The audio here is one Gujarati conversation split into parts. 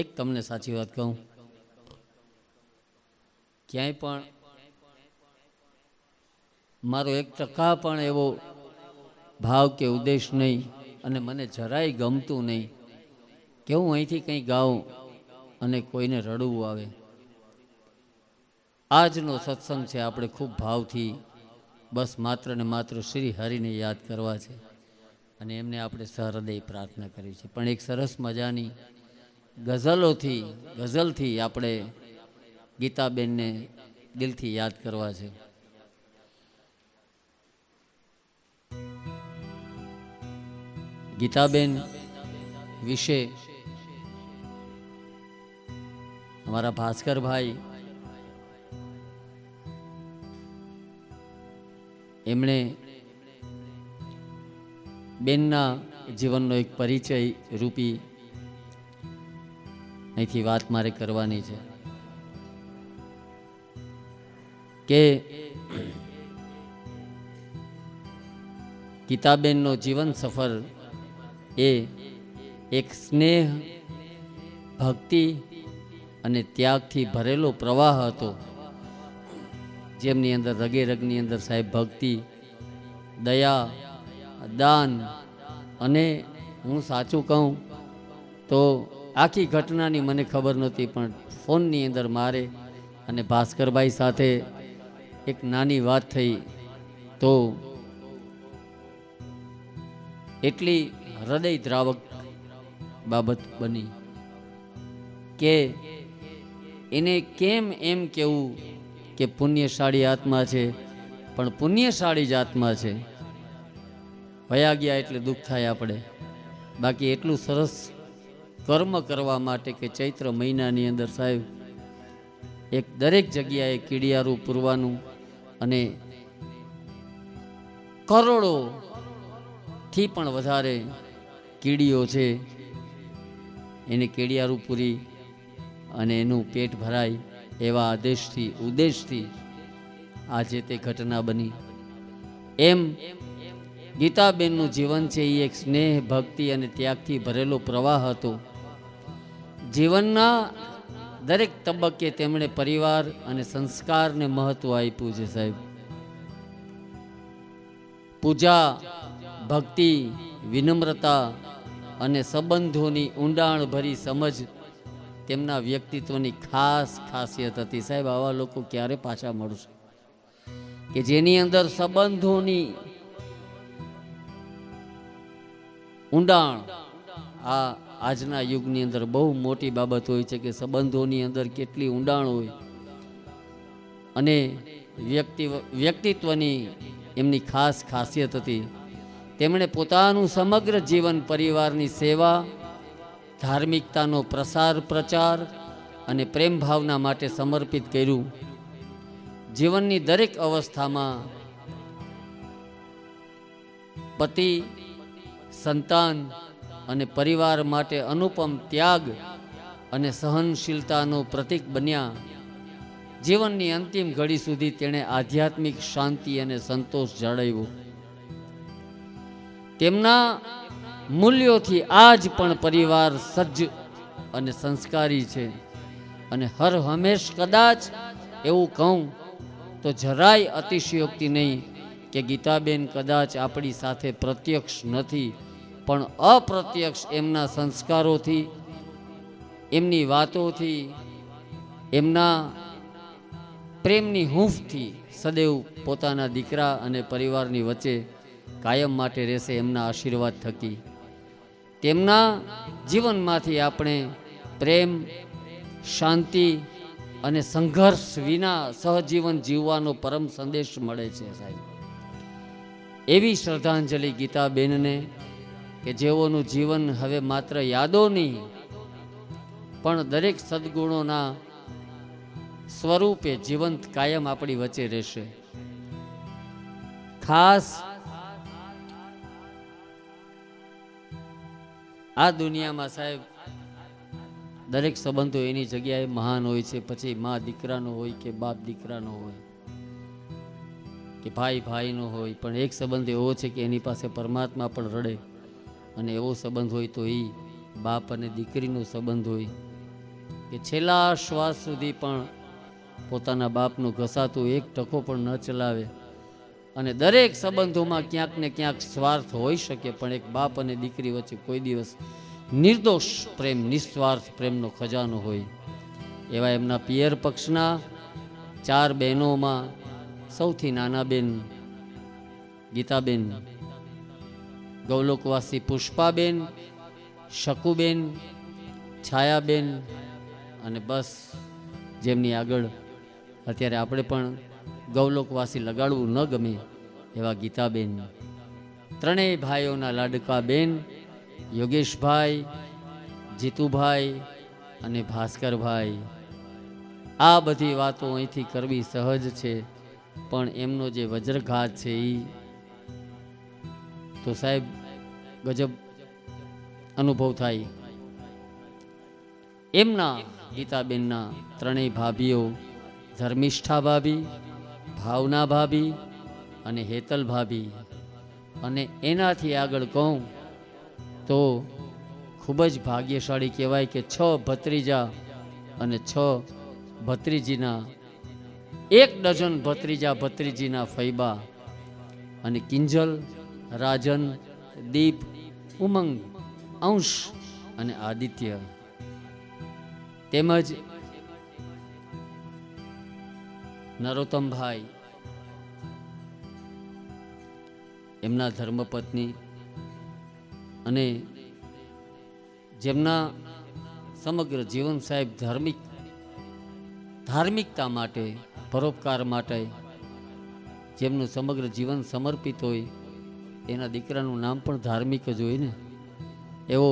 એક તમને સાચી વાત કહું, ક્યાંય પણ મારો 1% પણ એવો ભાવ કે ઉદ્દેશ નહીં, અને મને જરાય ગમતું નહીં કે હું અહીંથી કંઈ ગાઉં અને કોઈને રડવું આવે. આજનો સત્સંગ છે, આપણે ખૂબ ભાવથી બસ માત્ર ને માત્ર શ્રી હરિને યાદ કરવા છે, અને એમને આપણે સહૃદય પ્રાર્થના કરી છે. પણ એક સરસ મજાની ગઝલથી આપણે ગીતાબેનને દિલથી યાદ કરવા છે. ગીતાબેન વિશે અમારા ભાસ્કરભાઈ એમણે બેનના જીવનનો એક પરિચય રૂપી અહીંથી વાત મારે કરવાની છે કે ગીતાબેનનો જીવન સફર એ એક સ્નેહ, ભક્તિ અને ત્યાગથી ભરેલો પ્રવાહ હતો, જેમની અંદર રગે રગની અંદર સાહેબ ભક્તિ, દયા, દાન, અને હું સાચું કહું તો આખી ઘટનાની મને ખબર નહોતી, પણ ફોનની અંદર મારે અને ભાસ્કરભાઈ સાથે એક નાની વાત થઈ તો એટલી હૃદયદ્રાવક બાબત બની કે એને કેમ એમ કહેવું કે પુણ્યશાળી આત્મા છે, પણ પુણ્યશાળી જ આત્મા છે. વયા ગયા એટલે દુઃખ થાય આપણે, બાકી એટલું સરસ કર્મ કરવા માટે કે ચૈત્ર મહિનાની અંદર સાહેબ એક દરેક જગ્યાએ કીડિયારું પૂરવાનું, અને કરોડોથી પણ વધારે કીડીઓ છે એને કેડિયારું પૂરી અને એનું પેટ ભરાય એવા ઉદ્દેશથી આજે તે ઘટના બની. એમ ગીતાબેનનું જીવન છે એ એક સ્નેહ, ભક્તિ અને ત્યાગથી ભરેલો પ્રવાહ હતો. જીવનના દરેક તબક્કે તેમણે પરિવાર અને સંસ્કારને મહત્વ આપ્યું છે સાહેબ. પૂજા, ભક્તિ, વિનમ્રતા અને સંબંધોની ઊંડાણભરી સમજ તેમના વ્યક્તિત્વની ખાસ ખાસિયત હતી સાહેબ. આવા લોકો ક્યારે પાછા મળશે કે જેની અંદર સંબંધોની ઊંડાણ, આજના યુગની અંદર બહુ મોટી બાબત હોય છે કે સંબંધોની અંદર કેટલી ઊંડાણ હોય, અને વ્યક્તિત્વની એમની ખાસ ખાસિયત હતી. તેમણે પોતાનું સમગ્ર જીવન પરિવારની સેવા, ધાર્મિકતાનો પ્રચાર અને પ્રેમ ભાવના માટે સમર્પિત કર્યું. જીવનની દરેક અવસ્થામાં પતિ, સંતાન અને પરિવાર માટે અનુપમ ત્યાગ અને સહનશીલતાનું પ્રતીક બન્યા. જીવનની અંતિમ ઘડી સુધી તેણે આધ્યાત્મિક શાંતિ અને સંતોષ જાળવ્યો. તેમના મૂલ્યોથી આજ પણ પરિવાર સજ્જ અને સંસ્કારી છે, અને હર હંમેશ કદાચ એવું કહું તો જરાય અતિશયોક્તિ નહીં કે ગીતાબેન કદાચ આપણી સાથે પ્રત્યક્ષ નથી, પણ અપ્રત્યક્ષ એમના સંસ્કારોથી, એમની વાતોથી, એમના પ્રેમની હૂંફથી સદૈવ પોતાના દીકરા અને પરિવારની વચ્ચે કાયમ માટે રહેશે એમના આશીર્વાદ થકી. તેમના જીવનમાંથી આપણે પ્રેમ, શાંતિ અને સંઘર્ષ વિના સહજીવન જીવવાનો પરમ સંદેશ મળે છે સાહેબ. એવી શ્રદ્ધાંજલિ ગીતાબેનને કે જેઓનું જીવન હવે માત્ર યાદો નહીં પણ દરેક સદગુણોના સ્વરૂપે જીવંત કાયમ આપણી વચ્ચે રહેશે. ખાસ આ દુનિયામાં સાહેબ દરેક સંબંધો એની જગ્યાએ મહાન હોય છે. પછી મા દીકરાનો હોય કે બાપ દીકરાનો હોય કે ભાઈ ભાઈનો હોય, પણ એક સંબંધ એવો છે કે એની પાસે પરમાત્મા પણ રડે, અને એવો સંબંધ હોય તો એ બાપ અને દીકરીનો સંબંધ હોય. કે છેલ્લા શ્વાસ સુધી પણ પોતાના બાપનું ઘસાતું એક ટકો પણ ન ચલાવે. અને દરેક સંબંધોમાં ક્યાંક ને ક્યાંક સ્વાર્થ હોઈ શકે, પણ એક બાપ અને દીકરી વચ્ચે કોઈ દિવસ નિર્દોષ પ્રેમ, નિસ્વાર્થ પ્રેમનો ખજાનો હોય. એવા એમના પિયર પક્ષના 4 બહેનોમાં સૌથી નાના બેન ગીતાબેન, ગૌલોકવાસી પુષ્પાબેન, શકુબેન, છાયાબેન અને બસ જેમની આગળ અત્યારે આપણે પણ ગૌલોકવાસી લગાડવું ન ગમે એવા ગીતાબેન. 3 ભાઈઓના લાડકા બેન યોગેશભાઈ, જીતુભાઈ અને ભાસ્કરભાઈ. આ બધી વાતો અહીંથી કરવી સહજ છે, પણ એમનો જે વજ્રઘાત છે એ તો સાહેબ ગજબ અનુભવ થાય. એમના ગીતાબેનના 3 ભાભીઓ ધર્મિષ્ઠા ભાભી, ભાવના ભાભી અને હેતલ ભાભી. અને એનાથી આગળ કહું તો ખૂબ જ ભાગ્યશાળી કહેવાય કે 6 ભત્રીજા અને 6 ભત્રીજીના 1 ડઝન ભત્રીજા ભત્રીજીના ફૈબા અને કિંજલ, રાજન, દીપ, ઉમંગ, અંશ અને આદિત્ય, તેમજ નરોત્તમભાઈ એમના ધર્મપત્ની અને જેમના સમગ્ર જીવન સાહેબ ધાર્મિકતા માટે, પરોપકાર માટે જેમનું સમગ્ર જીવન સમર્પિત હોય, એના દીકરાનું નામ પણ ધાર્મિક જ હોય ને. એવો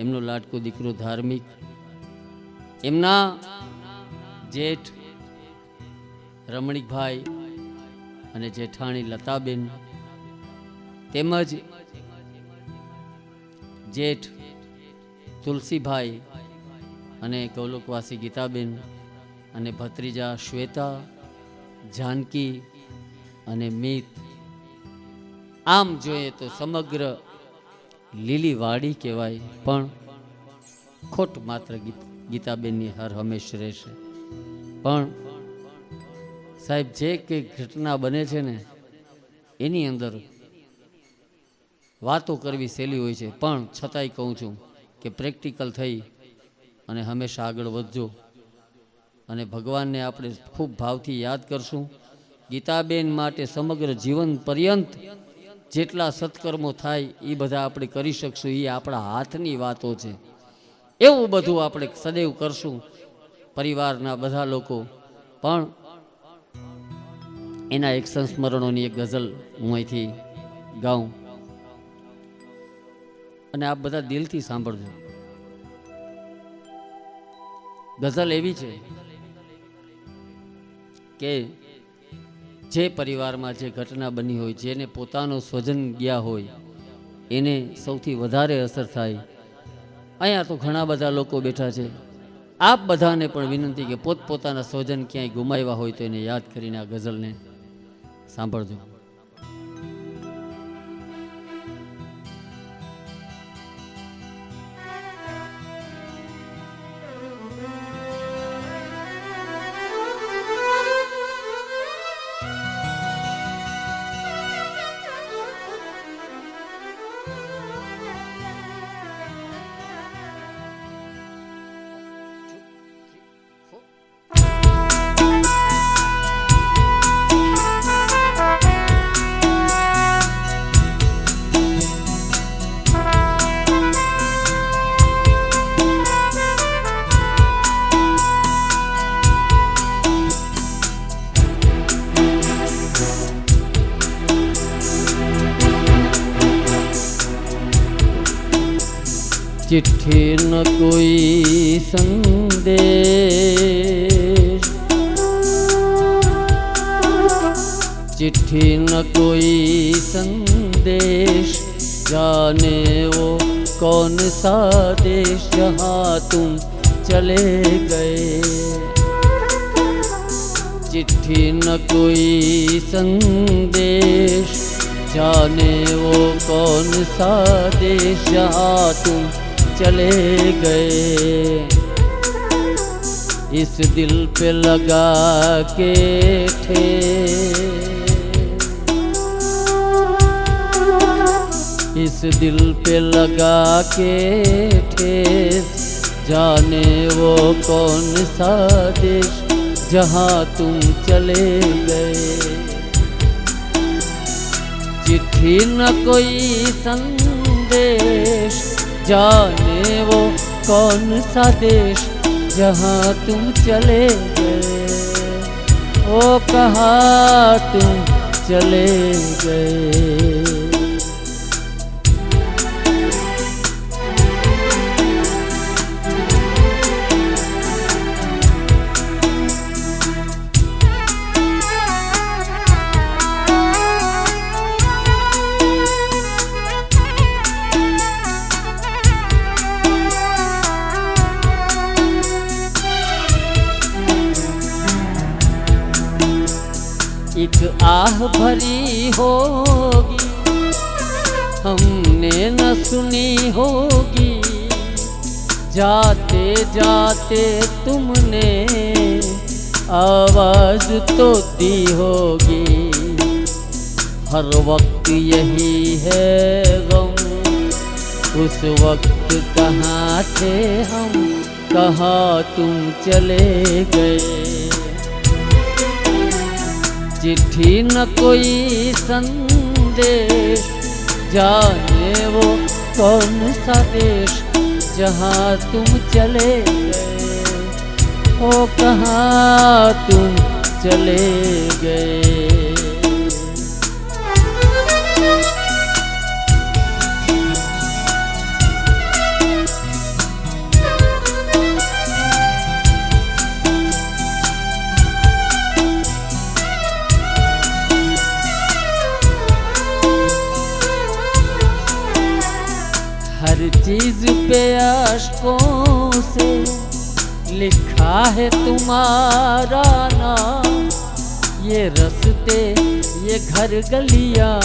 એમનો લાડકો દીકરો ધાર્મિક. એમના જેઠ રમણીકભાઈ અને જેઠાણી લતાબેન, તેમજ જેઠ તુલસીભાઈ અને ગૌલોકવાસી ગીતાબેન અને ભત્રીજા શ્વેતા, જાનકી અને મિત. આમ જોઈએ તો સમગ્ર લીલી વાડી કહેવાય, પણ ખોટ માત્ર ગીતાબેનની હર હંમેશ રહેશે. પણ સાહેબ જે કંઈ ઘટના બને છે ને એની અંદર વાતો કરવી સહેલી હોય છે, પણ છતાંય કહું છું કે પ્રેક્ટિકલ થઈ અને હંમેશા આગળ વધજો. અને ભગવાનને આપણે ખૂબ ભાવથી યાદ કરશું. ગીતાબેન માટે સમગ્ર જીવન પર્યંત જેટલા સત્કર્મો થાય એ બધા આપણે કરી શકશું, એ આપણા હાથની વાતો છે. એવું બધું આપણે સદૈવ કરશું, પરિવારના બધા લોકો. પણ એના એક સંસ્મરણોની એક ગઝલ હું અહીંથી ગાઉં અને આપ બધા દિલથી સાંભળજો. ગઝલ એવી છે કે જે પરિવારમાં જે ઘટના બની હોય, જેને પોતાનો સ્વજન ગયા હોય, એને સૌથી વધારે અસર થાય. અહીંયા તો ઘણા બધા લોકો બેઠા છે. આપ બધાને પણ વિનંતી કે પોતપોતાના સ્વજન ક્યાંય ગુમાવ્યા હોય તો એને યાદ કરીને આ ગઝલને સાંભળજો. चिट्ठी न कोई संदेश, चिट्ठी न कोई संदेश, जाने वो कौन सा देश जहाँ तुम चले गए। चिट्ठी न कोई संदेश, जाने वो कौन सा देश जहाँ तुम चले गए। इस दिल पे लगा के ठेस, इस दिल पे लगा के ठेस, जाने वो कौन सा देश जहाँ तुम चले गए। चिट्ठी न कोई संदेश, जाने वो कौन सा देश जहाँ तुम चले गए। ओ कहाँ तुम चले गए। एक आह भरी होगी हमने न सुनी होगी, जाते जाते तुमने आवाज तो दी होगी। हर वक्त यही है गम, उस वक्त कहाँ थे हम, कहाँ तुम चले गए। चिट्ठी न कोई संदेश, जाने वो कौन सा देश जहाँ तुम चले गए। ओ कहाँ तुम चले गए। हर चीज पे अश्कों से लिखा है तुम्हारा नाम, ये रस्ते ये घर गलियां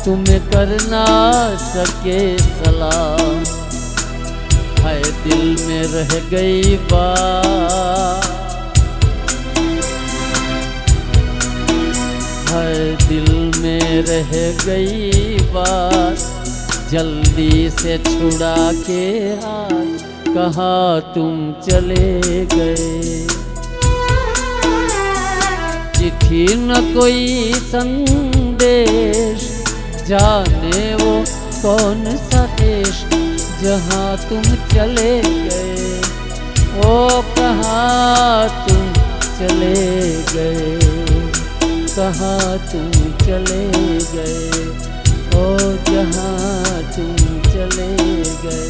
तुम्हें कर ना सके सलाम। है दिल में रह गई बात, है दिल में रह गई बात, जल्दी से छुड़ा के हाथ, कहाँ तुम चले गए। चिट्ठी न कोई संदेश, जाने वो कौन सा देश जहाँ तुम चले गए। ओ कहाँ तुम चले गए, कहाँ तुम चले गए। ओ जहाँ तुम चले गए,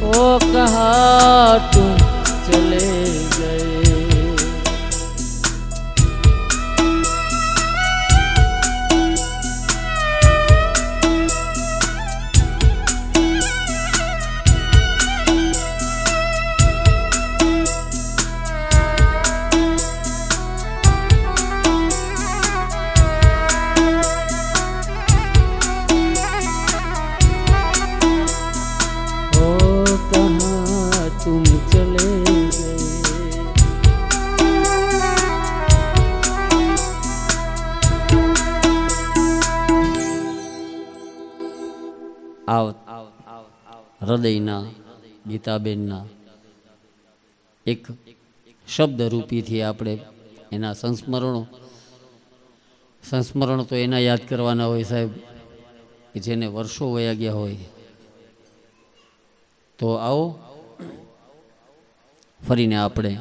ओ कहाँ तुम चले गए। तुम चले गए। હૃદયના ગીતાબેનના એક શબ્દ રૂપીથી આપણે એના સંસ્મરણો તો એના યાદ કરવાના હોય સાહેબ કે જેને વર્ષો વયા ગયા હોય. તો આવો ફરીને આપણે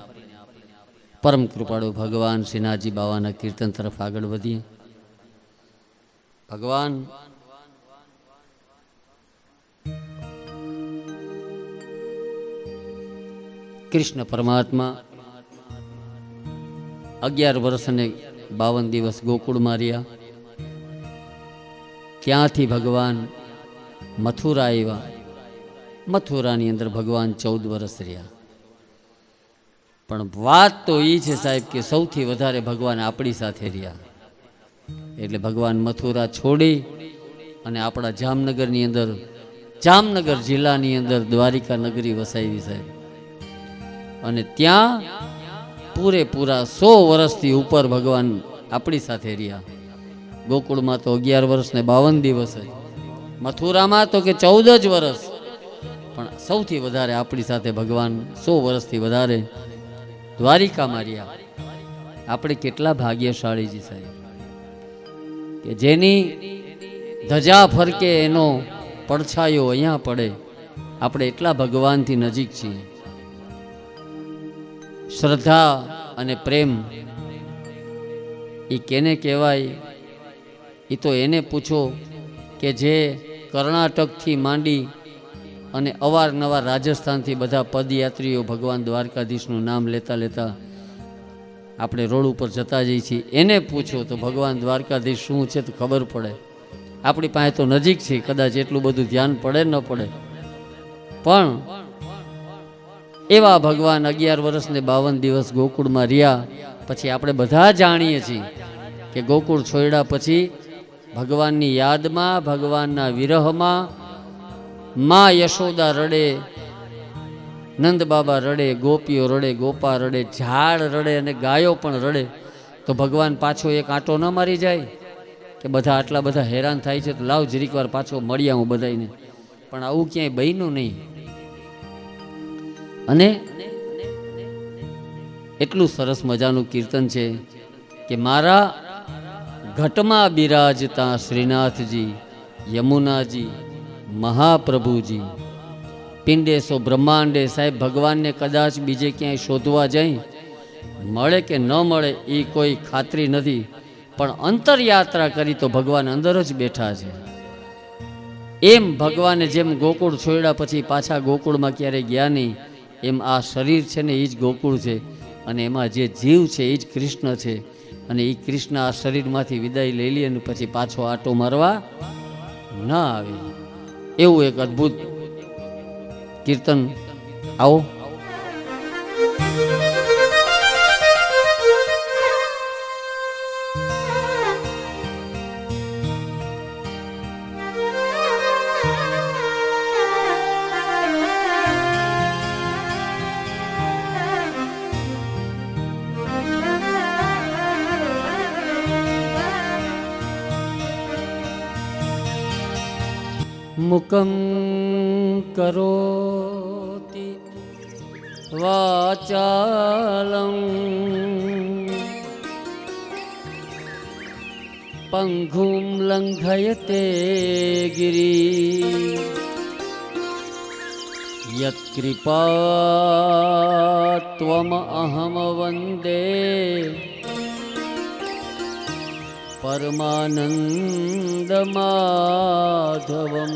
પરમ કૃપાળુ ભગવાન શ્રીનાથજી બાવાના કીર્તન તરફ આગળ વધીએ. ભગવાન કૃષ્ણ પરમાત્મા 11 વર્ષ અને 52 દિવસ ગોકુળમાં રહ્યા. ત્યાંથી ભગવાન મથુરા આવ્યા. મથુરાની અંદર ભગવાન 14 વર્ષ રહ્યા. પણ વાત તો એ છે સાહેબ કે સૌથી વધારે ભગવાન આપણી સાથે રહ્યા. એટલે ભગવાન મથુરા છોડી અને આપણા જામનગરની અંદર, જામનગર જિલ્લાની અંદર દ્વારિકા નગરી વસાવી સાહેબ. અને ત્યાં પૂરેપૂરા 100 વર્ષથી ઉપર ભગવાન આપણી સાથે રહ્યા. ગોકુળમાં તો 11 વર્ષ ને 52 દિવસ જ, મથુરામાં તો કે 14 જ વર્ષ, પણ સૌથી વધારે આપણી સાથે ભગવાન 100 વર્ષથી વધારે દ્વારિકામાં રહ્યા. આપણે કેટલા ભાગ્યશાળીજી સાહેબ કે જેની ધજા ફરકે એનો પડછાયો અહીંયા પડે. આપણે એટલા ભગવાનથી નજીક છીએ. શ્રદ્ધા અને પ્રેમ એ કેને કહેવાય? એ તો એને પૂછો કે જે કર્ણાટકથી માંડી અને અવારનવાર રાજસ્થાનથી બધા પદયાત્રીઓ ભગવાન દ્વારકાધીશનું નામ લેતા લેતા આપણે રોડ ઉપર જતા જઈએ છીએ. એને પૂછો તો ભગવાન દ્વારકાધીશ શું છે તો ખબર પડે. આપણી પાસે તો નજીક છે, કદાચ એટલું બધું ધ્યાન પડે ન પડે, પણ એવા ભગવાન 11 વર્ષ ને 52 દિવસ ગોકુળમાં રહ્યા. પછી આપણે બધા જાણીએ છીએ કે ગોકુળ છોડ્યા પછી ભગવાનની યાદમાં, ભગવાનના વિરહમાં મા યશોદા રડે, નંદ બાબા રડે, ગોપીઓ રડે, ગોપા રડે, ઝાડ રડે અને ગાયો પણ રડે. તો ભગવાન પાછો એક આંટો ન મારી જાય કે બધા આટલા બધા હેરાન થાય છે તો લાવ જરીક વાર પાછો મળી આવું બધાને? પણ આવું ક્યાંય બન્યું નહીં. અને એટલું સરસ મજાનું કીર્તન છે કે મારા ઘટમાં બિરાજતા શ્રીનાથજી, યમુનાજી, મહાપ્રભુજી, પિંડેસો બ્રહ્માંડે. સાહેબ ભગવાનને કદાચ બીજે ક્યાંય શોધવા જાય મળે કે ન મળે એ કોઈ ખાતરી નથી, પણ અંતરયાત્રા કરી તો ભગવાન અંદર જ બેઠા છે. એમ ભગવાને જેમ ગોકુળ છોડ્યા પછી પાછા ગોકુળમાં ક્યારેય ગયા નહીં, એમ આ શરીર છે ને એ જ ગોકુળ છે, અને એમાં જે જીવ છે એ જ કૃષ્ણ છે. અને એ કૃષ્ણ આ શરીરમાંથી વિદાય લઈ લે અને પછી પાછો આટો મારવા ના આવે. એવું એક અદ્ભુત કીર્તન. આવો મુકમ કરોતિ વાચાલં પંગું લંઘયતે ગિરિ યત્કૃપા ત્વમ અહમ વંદે પરમાનંદ માધવમ.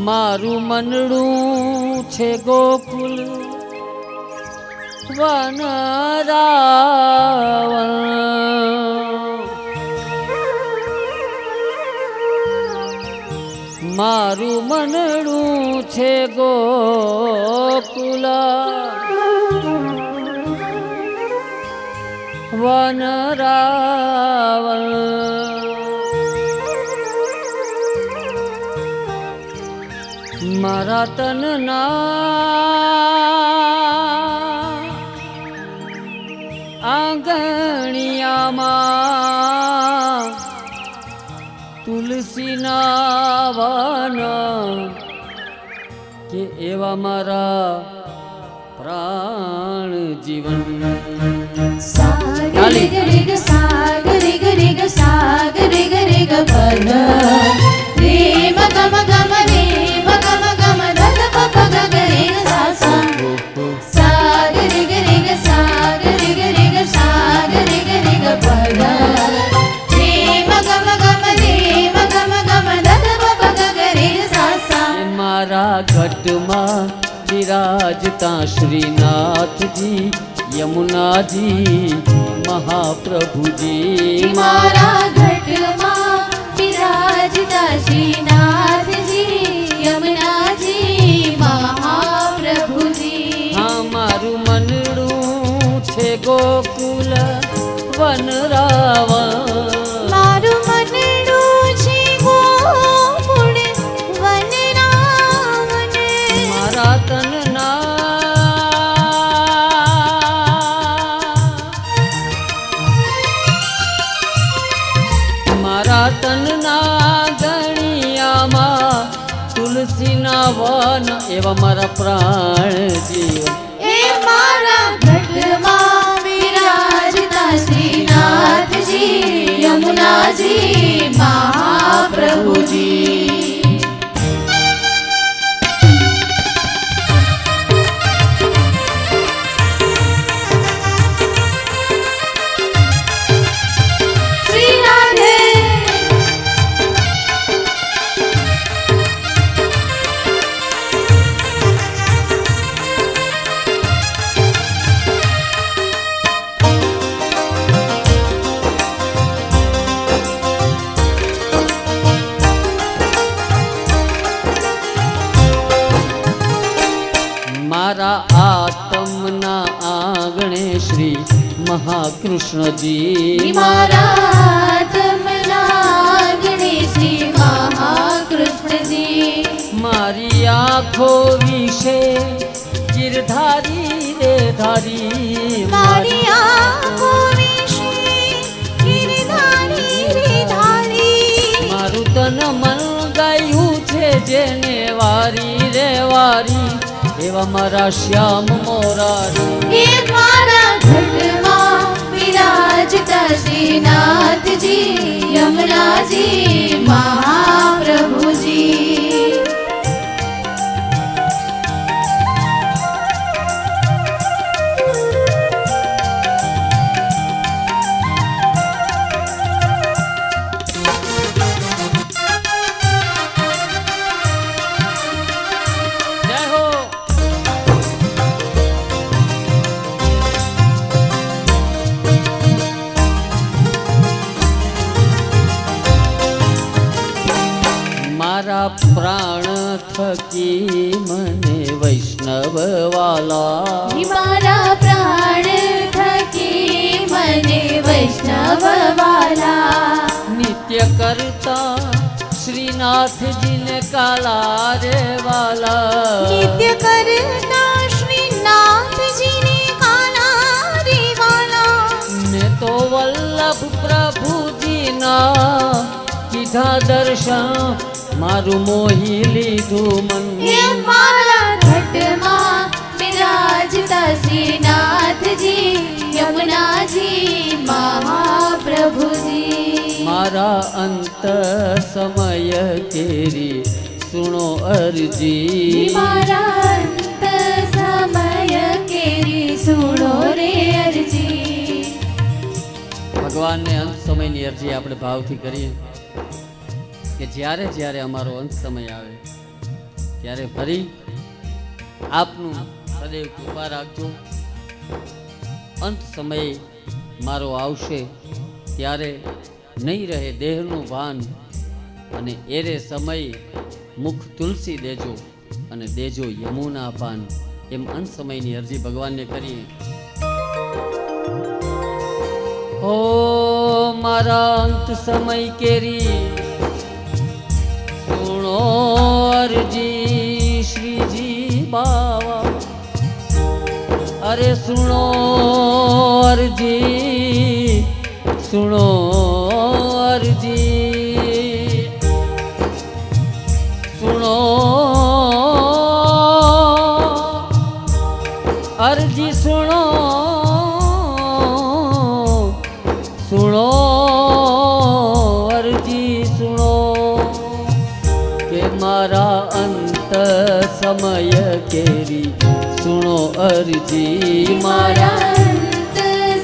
મારું મનડું છે ગોકુલ વનરાવણ, મારું મનડું છે ગોકુલ વનરાવણ. મારા તનના આંગણિયામાં તુલસીના વન, કે એવા મારા પ્રાણ જીવન. સાગરે ગરે સાગરે ગરે સાગરે ગરે ગપદ રે મગમ ગમ રે મગમ ગમ ધદ પપ ગરે સાસા. સાગરે ગરે સાગરે ગરે સાગરે ગરે ગપદ રે મગમ ગમ રે મગમ ગમ ધદ પપ ગરે સાસા. મારા ઘટમાં વિરાજતા શ્રીનાથજી, યમુનાજી, મહાપ્રભુજી. મારા ઘટમાં બિરાજતા શ્રીનાથજી, યમુનાજી, મહાપ્રભુજી. હા મારું મનડું છે ગોકુલ વનરાવણ, મારું મનડું છે ગોકુલ સનાતનના ગણિયામાં તુલસીના વન એવા મારા પ્રાણ જીવન એ મારા ઘટમાં વિરાજતા શ્રીનાથજી યમુનાજી મહાપ્રભુજી મારા આત્મના આંગણે શ્રી મહાકૃષ્ણજી મારા તમલાગણે શ્રી મહાકૃષ્ણજી મારી આંખો વિશે ગિરધારી રે ધારી મારી આંખો વિશે ગિરધારી રે ધારી મારું તન મન ગાયું છે જેને વારી રે વારી એવા મારા શ્યામ મોરારી એ મારા ઘટમાં વિરાજતા શ્રીનાથજી યમુનાજી મહાપ્રભુજી જય હો મારા પ્રાણ થકી મને વૈષ્ણવ વાલા મારા પ્રાણ થકી મને વૈષ્ણવ વાલા નિત્ય કરતા શ્રીનાથજીને કાલા રે વાલા નિત્ય કરતા શ્રીનાથજીને કાલા રે વાલા ને તો વલ્લભ પ્રભુજીના કીધા દર્શન મારું મોહી લીધું મન એ મારા ઘટમાં વિરાજતા શ્રીનાથજી યમુનાજી મહાપ્રભુજી મારા અંત સમય કેરી સુણો અરજી મારા અંત સમય કેરી સુણો રે અરજી ભગવાનને અંત સમયની અરજી આપણે ભાવથી કરીએ કે જ્યારે જ્યારે અમારો અંત સમય આવે ત્યારે ફરી આપનું સદૈવ કૃપા રાખજો. અંત સમય મારો આવશે ત્યારે નહીં રહે દેહનું ભાન, અને એરે સમય મુખ તુલસી દેજો અને દેજો યમુના પાન. એમ અંત સમયની અરજી ભગવાનને કરીએ. ઓ મારા અંત સમય કેરી સુણો અરજી શ્રીજી બાવા, અરે સુણો અરજી, સુણો અરજી, સુણો અરજી, સુણો સુણો અરજી, સુણો કે મારા અંત સમય કેરી સુણો અરજી. મારા અંત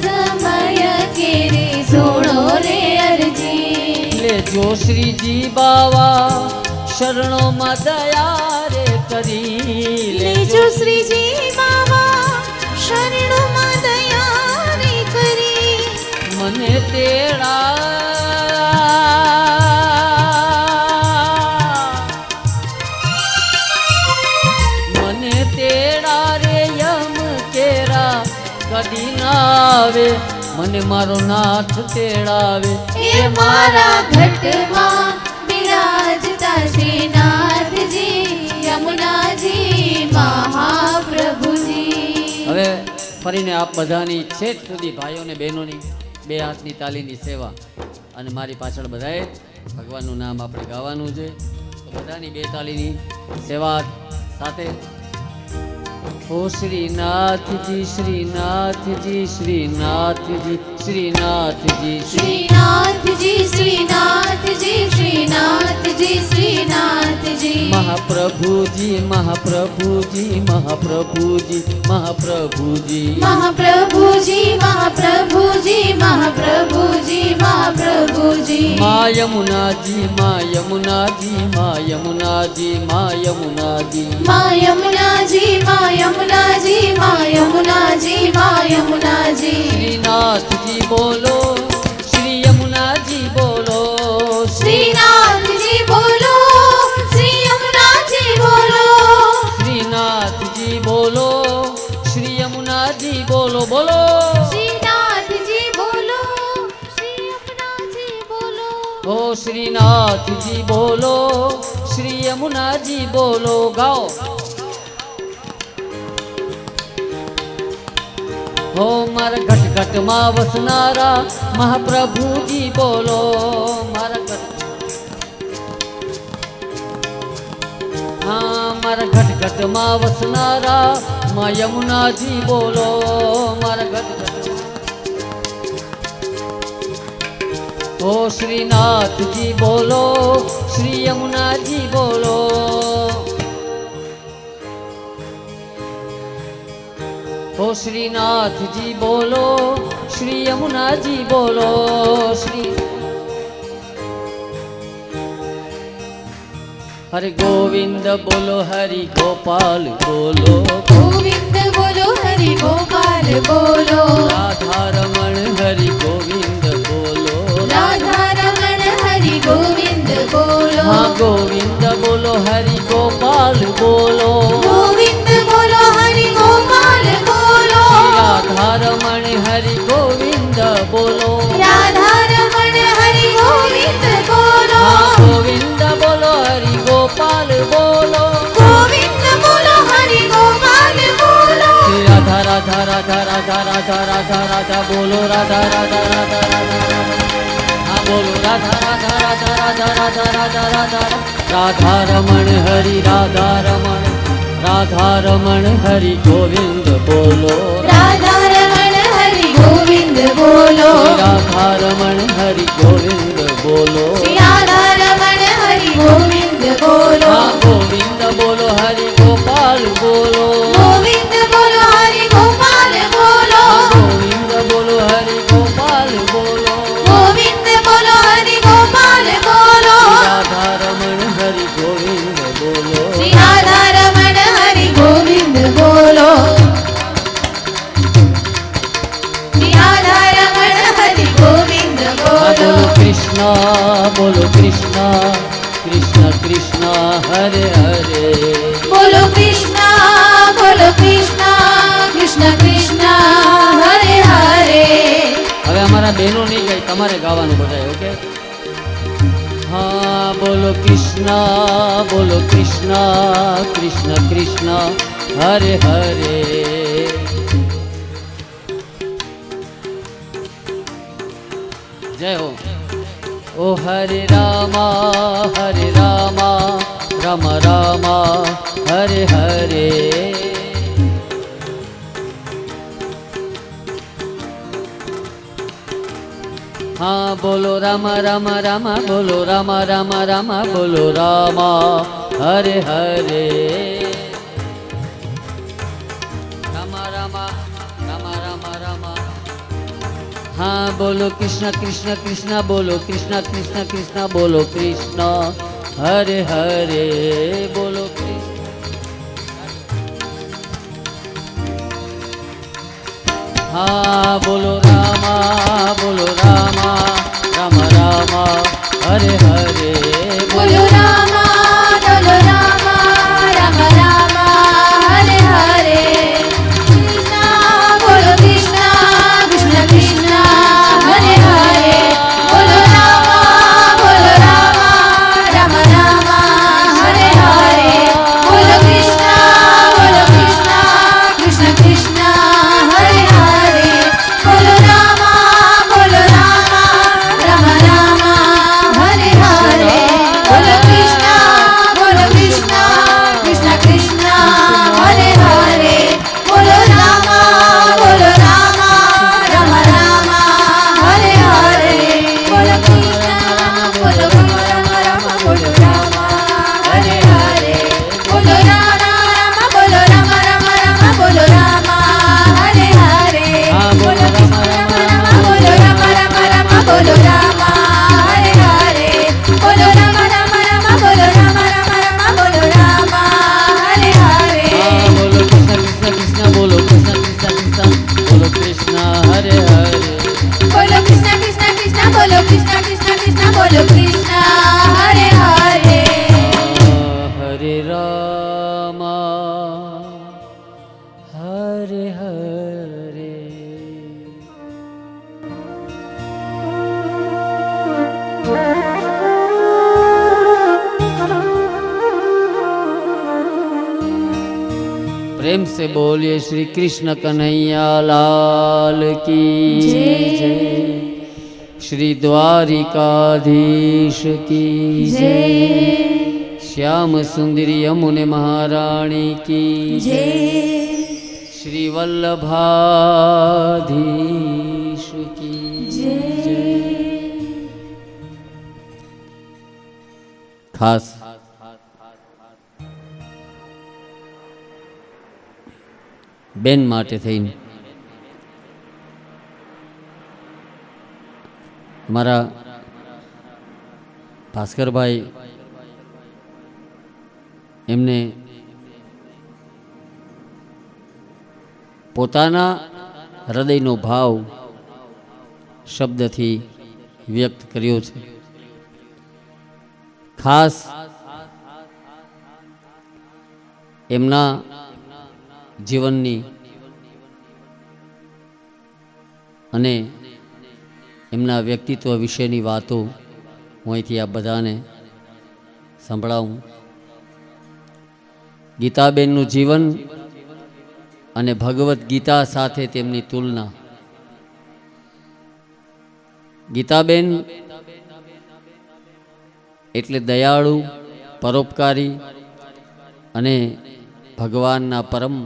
સમય કેરી સુણો રે અરજી. લેજો શ્રીજી બાવા શરણોમાં દયા રે કરી, લેજો શ્રીજી બાવા શરણોમાં દયા રે કરી. મને તેડા રે યમ કેરા કદી ના આવે, મને મારો નાથ તેડાવે. એ મારા ઘટમાં બિરાજતા શ્રીનાથજી યમુનાજી મહાપ્રભુજી. હવે ફરીને આપ બધાની છેક સુધી ભાઈઓને બહેનોની બે હાથની તાલીની સેવા, અને મારી પાછળ બધાએ ભગવાનનું નામ આપણે ગાવાનું છે. તો બધાની બે તાલીની સેવા સાથે. ઓ શ્રીનાથજી શ્રીનાથજી શ્રીનાથજી શ્રીનાથજી શ્રીનાથજી શ્રીનાથજી શ્રીનાથજી શ્રીનાથજી મહાપ્રભુજી મહાપ્રભુજી મહાપ્રભુજી મહાપ્રભુજી મહાપ્રભુજી મહાપ્રભુજી મહાપ્રભુજી મહાપ્રભુજી મા યમુનાજી મા યમુનાજી મા યમુનાજી મા યમુનાજી મા યમુનાજી મા યમુનાજી મા યમુનાજી મા યમુનાજી શ્રીનાથજી બોલો શ્રી યમુનાજી બોલો શ્રીનાથજી બોલો શ્રી યમુનાજી બોલો શ્રીનાથજી બોલો શ્રી યમુનાજી બોલો બોલો શ્રીનાથજી બોલો શ્રી યમુનાજી બોલો ઓ શ્રીનાથજી બોલો શ્રી યમુનાજી બોલો ગાઓ. હો મારા ઘટઘટમાં વસનારા મહાપ્રભુજી બોલો મારા હા મારા ઘટઘટમાં વસનારા મા યમુનાજી બોલો મારા ઘટઘટ. ઓ શ્રીનાથજી બોલો શ્રી યમુનાજી બોલો ઓ શ્રીનાથજી બોલો શ્રી યમુનાજી બોલો શ્રી હરે ગોવિંદ બોલો હરિ ગોપાલ બોલો ગોવિંદ બોલો હરિ ગોપાલ બોલો રાધા રમણ હરિ ગોવિંદ બોલો રાધા રમણ હરિ ગોવિંદ બોલો હા ગોવિંદ બોલો હરિ ગોપાલ બોલો ગોવિંદ બોલો હરિ ગોપાલ બોલો રાધા રમણ હરિ ગોવિંદ બોલો રાધા રમણ હરિ ગોવિંદ બોલો હા ગોવિંદ બોલો હરિ ગોપાલ બોલો ગોવિંદ બોલો હરિ ગોપાલ બોલો શ્રી રાધા રાધા રાધા રાધા રાધા રાધા રાધા બોલો રાધા રાધા રાધા રાધા હા બોલો રાધા રાધા રાધા રાધા રાધા રાધા રાધા રાધા રમણ હરિ રાધા રમણ હરિ ગોવિંદ બોલો રાધા રમણ હરિ ગોવિંદ બોલો રાધા રમણ હરિ ગોવિંદ બોલો શ્રી રાધા રમણ હરિ ગોવિંદ બોલો હા ગોવિંદ બોલો હરિ ગોપાલ બોલો ગોવિંદ બોલો હરિ ગોપાલ બોલો ગોવિંદ બોલો હરિ ગોપાલ બોલો ગોવિંદ બોલો હરિ ગોપાલ બોલો રાધા રમણ હરિ ગોવિંદ બોલો શ્રી રાધા રમણ હરિ ગોવિંદ બોલો શ્રી રાધા રમણ હરિ ગોવિંદ હા બોલો બોલો કૃષ્ણ બોલો કૃષ્ણ કૃષ્ણ કૃષ્ણ હરે હરે બોલો કૃષ્ણ કૃષ્ણ કૃષ્ણ હરે હરે હવે અમારા બહેનો નહીં ગાય તમારે ગાવાનું બધાય ઓકે હા બોલો કૃષ્ણ કૃષ્ણ કૃષ્ણ હરે હરે જય હો ઓ હરે રામા રામ રામા હરે હરે हाँ बोलो रामा रामा रामा बोलो रामा रामा रामा बोलो रामा हरे हरे रामा रामा रामा रामा रामा हाँ बोलो कृष्ण कृष्ण कृष्ण बोलो कृष्ण कृष्ण कृष्ण बोलो कृष्ण हरे हरे बोलो कृष्ण हाँ बोलो रामा राम रामा हरे हरे बोलो रामा राम राम हरे हरे कृष्णा बोलो कृष्णा कृष्ण कृष्ण हरे हरे बोलो रामा राम राम हरे हरे बोलो कृष्णा कृष्ण कृष्ण हरे हरे बोलो रामा राम राम हरे हरे કૃષ્ણ બોલો કૃષ્ણ હરે હરે હરે રામ હરે હરે प्रेम से बोलिए श्री कृष्ण कन्हैया लाल की जय श्री द्वारिकाधीश की जय श्याम सुंदरी यमुने महारानी की जय श्री वल्लभाधीश की जय खास બેન માટે થઈને મારા ભાસ્કરભાઈ એમને પોતાના હૃદયનો ભાવ શબ્દથી વ્યક્ત કર્યો છે. ખાસ એમના જીવનની અને એમના વ્યક્તિત્વ વિશેની વાતો હું અહીંથી આ બધાને સંભળાવું. ગીતાબેનનું જીવન અને ભગવદ્ ગીતા સાથે તેમની તુલના. ગીતાબેન એટલે દયાળુ, પરોપકારી અને ભગવાનના પરમ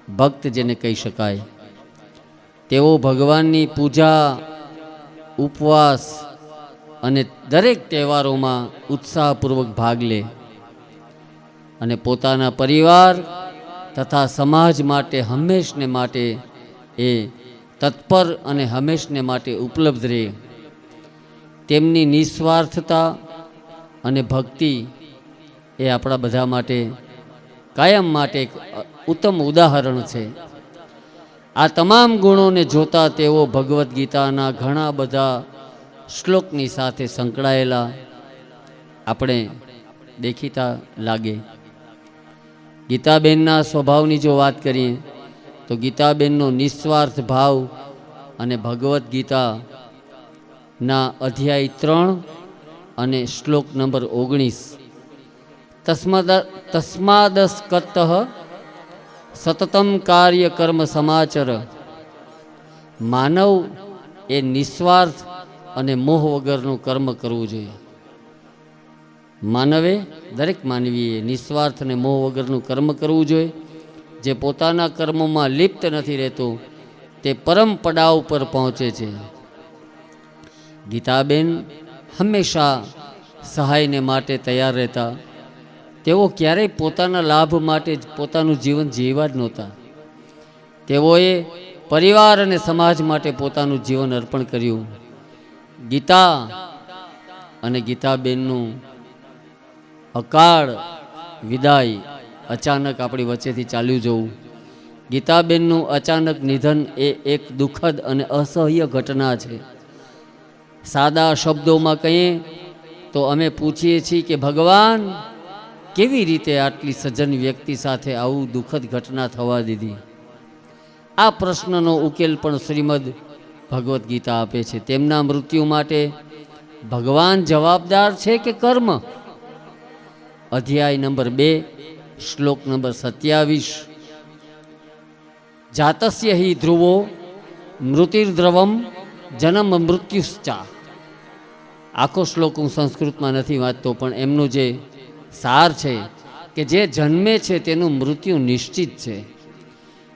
ભક્ત જેને કહી શકાય. તેઓ ભગવાનની પૂજા, ઉપવાસ અને દરેક તહેવારોમાં ઉત્સાહપૂર્વક ભાગ લે અને પોતાના પરિવાર તથા સમાજ માટે હંમેશને માટે એ તત્પર અને હંમેશને માટે ઉપલબ્ધ રહે. તેમની નિસ્વાર્થતા અને ભક્તિ એ આપણા બધા માટે કાયમ માટે એક ઉત્તમ ઉદાહરણ છે. આ તમામ ગુણોને જોતા તેઓ ભગવદ્ ગીતાના ઘણા બધા શ્લોકની સાથે સંકળાયેલા આપણે દેખીતા લાગે. ગીતાબેનના સ્વભાવની જો વાત કરીએ તો ગીતાબેનનો નિસ્વાર્થ ભાવ અને ભગવદ્ ગીતાના અધ્યાય 3 અને શ્લોક નંબર 19 તસ્માદસ્કત સતતમ કાર્ય કર્મ સમાચર. માનવ એ નિસ્વાર્થ અને મોહ વગરનું કર્મ કરવું જોઈએ. માનવે, દરેક માનવીએ નિસ્વાર્થ અને મોહ વગરનું કર્મ કરવું જોઈએ. જે પોતાના કર્મોમાં લિપ્ત નથી રહેતો તે પરમ પડાવ પર પહોંચે છે. ગીતાબેન હંમેશા સહાયને માટે તૈયાર રહેતા. તેઓ ક્યારેય પોતાના લાભ માટે જ પોતાનું જીવન જીવવા જ નહોતા. તેઓએ પરિવાર અને સમાજ માટે પોતાનું જીવન અર્પણ કર્યું. ગીતા અને ગીતાબેનનું અકાળ વિદાય અચાનક આપણી વચ્ચેથી ચાલ્યું જવું. ગીતાબેનનું અચાનક નિધન એ એક દુઃખદ અને અસહ્ય ઘટના છે. સાદા શબ્દોમાં કહીએ તો અમે પૂછીએ છીએ કે ભગવાન કેવી રીતે આટલી સજ્જન વ્યક્તિ સાથે આવું દુઃખદ ઘટના થવા દીધી? આ પ્રશ્નનો ઉકેલ પણ શ્રીમદ ભગવદ્ ગીતા આપે છે. તેમના મૃત્યુ માટે ભગવાન જવાબદાર છે કે કર્મ? અધ્યાય નંબર 2 શ્લોક નંબર 27 જાતસ્ય હિ ધ્રુવો મૃતિર્દ્રવમ જન્મ મૃત્યુશ્ચા. આખો શ્લોક હું સંસ્કૃતમાં નથી વાંચતો, પણ એમનું જે સાર છે કે જે જન્મે છે તેનું મૃત્યુ નિશ્ચિત છે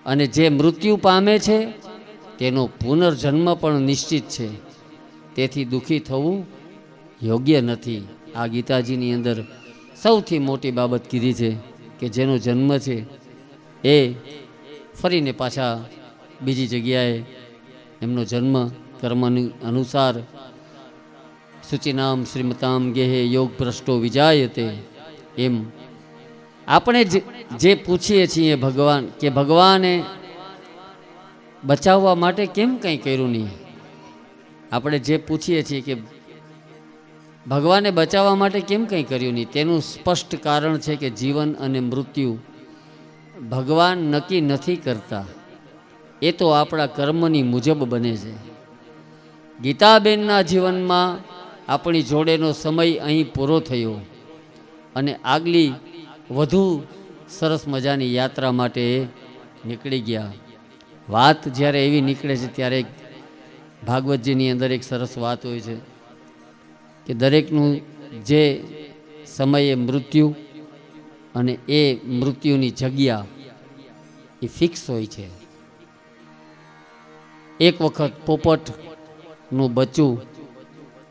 અને જે મૃત્યુ પામે છે તેનો પુનર્જન્મ પણ નિશ્ચિત છે. તેથી દુઃખી થવું યોગ્ય નથી. આ ગીતાજીની અંદર સૌથી મોટી બાબત કીધી છે કે જેનો જન્મ છે એ ફરીને પાછા બીજી જગ્યાએ એમનો જન્મ કર્મની અનુસાર સૂચિનામ શ્રીમતામ ગેહે યોગ ભ્રષ્ટો વિજાયતે. એમ આપણે જે પૂછીએ છીએ ભગવાન કે ભગવાને બચાવવા માટે કેમ કંઈ કર્યું નહીં. આપણે જે પૂછીએ છીએ કે ભગવાને બચાવવા માટે કેમ કંઈ કર્યું નહીં? તેનું સ્પષ્ટ કારણ છે કે જીવન અને મૃત્યુ ભગવાન નક્કી નથી કરતા, એ તો આપણા કર્મની મુજબ બને છે. ગીતાબેનના જીવનમાં આપણી જોડેનો સમય અહીં પૂરો થયો અને આગલી વધુ સરસ મજાની યાત્રા માટે નીકળી ગયા. વાત જ્યારે એવી નીકળે છે ત્યારે ભાગવતજીની અંદર એક સરસ વાત હોય છે કે દરેકનું જે સમયે મૃત્યુ અને એ મૃત્યુની જગ્યા એ ફિક્સ હોય છે. એક વખત પોપટનું બચ્ચું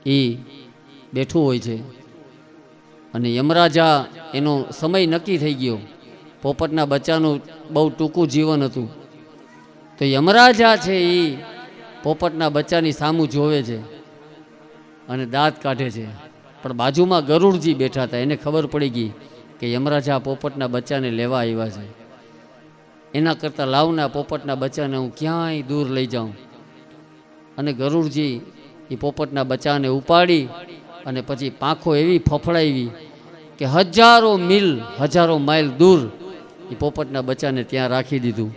એ બેઠું હોય છે અને યમરાજા એનો સમય નક્કી થઈ ગયો. પોપટના બચ્ચાનું બહુ ટૂંકું જીવન હતું, તો યમરાજા છે એ પોપટના બચ્ચાની સામું જોવે છે અને દાંત કાઢે છે. પણ બાજુમાં ગરુડજી બેઠા હતા, એને ખબર પડી ગઈ કે યમરાજા પોપટના બચ્ચાને લેવા આવ્યા છે. એના કરતાં લાવના પોપટના બચ્ચાને હું ક્યાંય દૂર લઈ જાઉં. અને ગરુડજી એ પોપટના બચ્ચાને ઉપાડી અને પછી પાંખો એવી ફફડાવી કે હજારો માઇલ દૂર એ પોપટના બચ્ચાને ત્યાં રાખી દીધું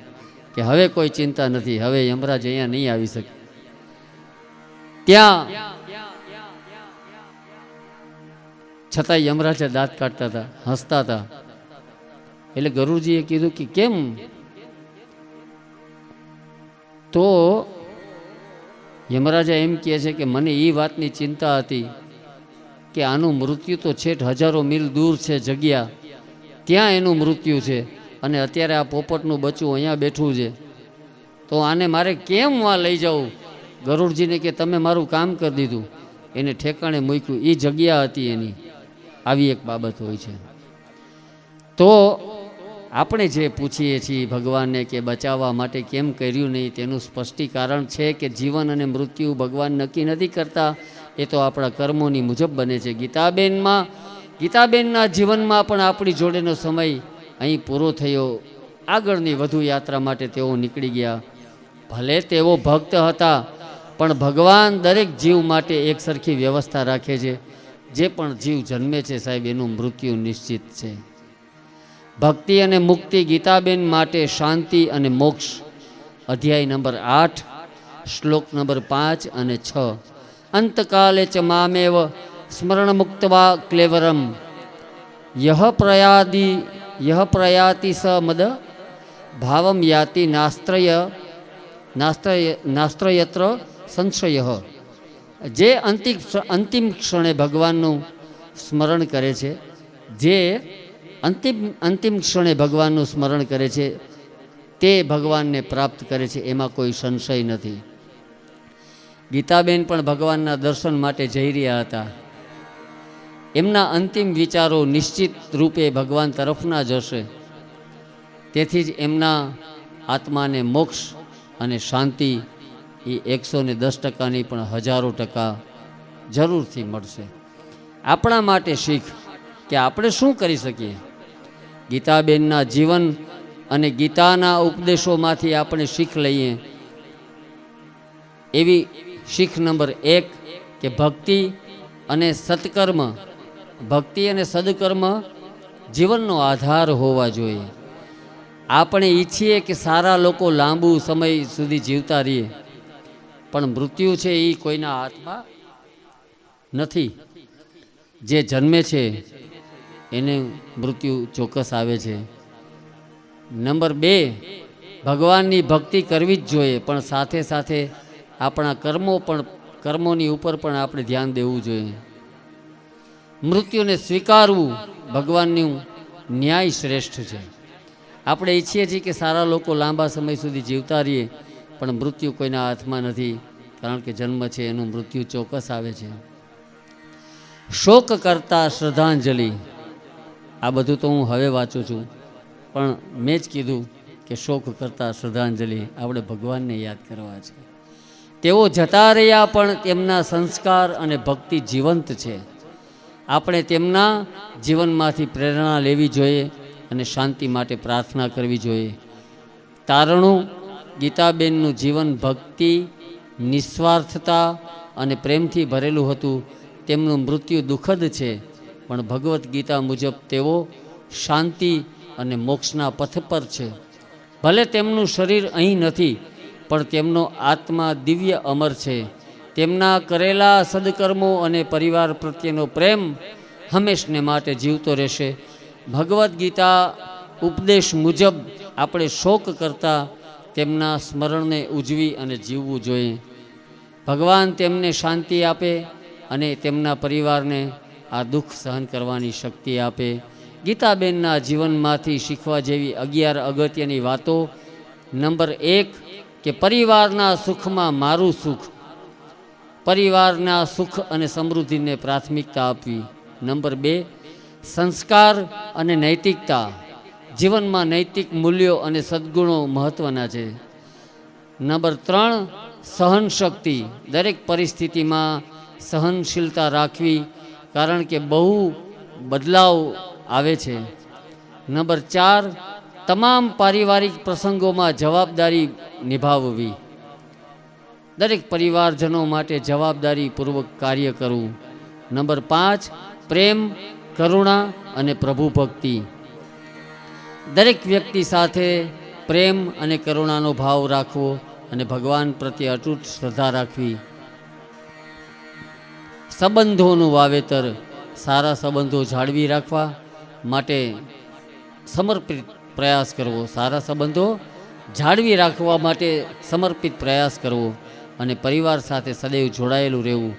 કે હવે કોઈ ચિંતા નથી, હવે યમરાજ અહીંયા નહીં આવી શકે. ત્યાં છતાંય યમરાજા દાંત કાઢતા હતા, હસતા હતા. એટલે ગરુડજીએ કીધું કે કેમ? તો યમરાજા એમ કહે છે કે મને એ વાતની ચિંતા હતી કે આનું મૃત્યુ તો છેટ હજારો મીલ દૂર છે જગ્યા, ત્યાં એનું મૃત્યુ છે અને અત્યારે આ પોપટનું બચ્ચું અહીંયા બેઠું છે, તો આને મારે કેમ વાં લઈ જવું? ગરુડજીને કે તમે મારું કામ કરી દીધું, એને ઠેકાણે મૂક્યું, એ જગ્યા હતી એની. આવી એક બાબત હોય છે. તો આપણે જે પૂછીએ છીએ ભગવાનને કે બચાવવા માટે કેમ કર્યું નહીં, તેનું સ્પષ્ટીકરણ છે કે જીવન અને મૃત્યુ ભગવાન નક્કી નથી કરતા, એ તો આપણા કર્મોની મુજબ બને છે. ગીતાબેનના જીવનમાં પણ આપણી જોડેનો સમય અહીં પૂરો થયો. આગળની વધુ યાત્રા માટે તેઓ નીકળી ગયા. ભલે તેઓ ભક્ત હતા, પણ ભગવાન દરેક જીવ માટે એક સરખી વ્યવસ્થા રાખે છે. જે પણ જીવ જન્મે છે સાહેબ, એનું મૃત્યુ નિશ્ચિત છે. ભક્તિ અને મુક્તિ ગીતાબેન માટે શાંતિ અને મોક્ષ. અધ્યાય નંબર 8, શ્લોક નંબર 5 અને 6. અંતકાલે ચ મામેવ સ્મરણ મુક્તવા ક્લેવરમ યહ પ્રયાતિ સ મદ ભાવમ યાતિ નાસ્ત્રયત્ર સંશય. જે અંતિમ ક્ષણે ભગવાનનું સ્મરણ કરે છે, જે અંતિમ ક્ષણે ભગવાનનું સ્મરણ કરે છે તે ભગવાનને પ્રાપ્ત કરે છે, એમાં કોઈ સંશય નથી. ગીતાબેન પણ ભગવાનના દર્શન માટે જઈ રહ્યા હતા. એમના અંતિમ વિચારો નિશ્ચિત રૂપે ભગવાન તરફના જ હશે. તેથી જ એમના આત્માને મોક્ષ અને શાંતિ એ 110%ની પણ 1000% જરૂરથી મળશે. આપણા માટે શીખ કે આપણે શું કરી શકીએ. ગીતાબેનના જીવન અને ગીતાના ઉપદેશોમાંથી આપણે શીખ લઈએ. એવી શીખ નંબર 1 કે ભક્તિ અને સદકર્મ જીવનનો આધાર હોવા જોઈએ. આપણે ઈચ્છીએ કે સારા લોકો લાંબુ સમય સુધી જીવતા રહીએ, પણ મૃત્યુ છે એ કોઈના હાથમાં નથી. જે જન્મે છે એને મૃત્યુ ચોક્કસ આવે છે. નંબર 2, ભગવાનની ભક્તિ કરવી જ જોઈએ, પણ સાથે સાથે આપણા કર્મોની ઉપર પણ આપણે ધ્યાન દેવું જોઈએ. મૃત્યુને સ્વીકારવું ભગવાનનું ન્યાય શ્રેષ્ઠ છે. આપણે ઈચ્છીએ છીએ કે સારા લોકો લાંબા સમય સુધી જીવતા રહીએ, પણ મૃત્યુ કોઈના હાથમાં નથી, કારણ કે જન્મ છે એનું મૃત્યુ ચોક્કસ આવે છે. શોક કરતા શ્રદ્ધાંજલિ, આ બધું તો હું હવે વાંચું છું, પણ મેં જ કીધું કે શોક કરતા શ્રદ્ધાંજલિ આપણે ભગવાનને યાદ કરવા છે. તેઓ જતા રહ્યા પણ તેમના સંસ્કાર અને ભક્તિ જીવંત છે. આપણે તેમના જીવનમાંથી પ્રેરણા લેવી જોઈએ અને શાંતિ માટે પ્રાર્થના કરવી જોઈએ. તારણું ગીતાબેનનું જીવન ભક્તિ, નિસ્વાર્થતા અને પ્રેમથી ભરેલું હતું. તેમનું મૃત્યુ દુઃખદ છે, પણ ભગવદ્ ગીતા મુજબ તેઓ શાંતિ અને મોક્ષના પથ પર છે. ભલે તેમનું શરીર અહીં નથી, પણ તેમનો આત્મા દિવ્ય અમર છે. તેમના કરેલા સદકર્મો અને પરિવાર પ્રત્યેનો પ્રેમ હંમેશને માટે જીવતો રહેશે. ભગવદ્ ગીતા ઉપદેશ મુજબ આપણે શોક કરતાં તેમના સ્મરણને ઉજવી અને જીવવું જોઈએ. ભગવાન તેમને શાંતિ આપે અને તેમના પરિવારને આ દુઃખ સહન કરવાની શક્તિ આપે. ગીતાબેનના જીવનમાંથી શીખવા જેવી 11 અગત્યની વાતો. નંબર 1 કે પરિવારના સુખમાં મારું સુખ. પરિવારના સુખ અને સમૃદ્ધિને પ્રાથમિકતા આપવી. નંબર 2 સંસ્કાર અને નૈતિકતા. જીવનમાં નૈતિક મૂલ્યો અને સદ્ગુણો મહત્ત્વના છે. નંબર 3 સહનશક્તિ. દરેક પરિસ્થિતિમાં સહનશીલતા રાખવી, કારણ કે બહુ બદલાવ આવે છે. નંબર 4 તમામ પારિવારિક પ્રસંગોમાં જવાબદારી નિભાવવી. દરેક પરિવારજનો માટે જવાબદારીપૂર્વક કાર્ય કરવું. નંબર 5 પ્રેમ, કરુણા અને પ્રભુ ભક્તિ. દરેક વ્યક્તિ સાથે પ્રેમ અને કરુણાનો ભાવ રાખવો અને ભગવાન પ્રત્યે અતૂટ શ્રદ્ધા રાખવી. સંબંધોનું વાવેતર. સારા સંબંધો જાળવી રાખવા માટે સમર્પિત પ્રયાસ કરવો. સારા સંબંધો જાળવી રાખવા માટે સમર્પિત પ્રયાસ કરવો અને પરિવાર સાથે સદૈવ જોડાયેલું રહેવું.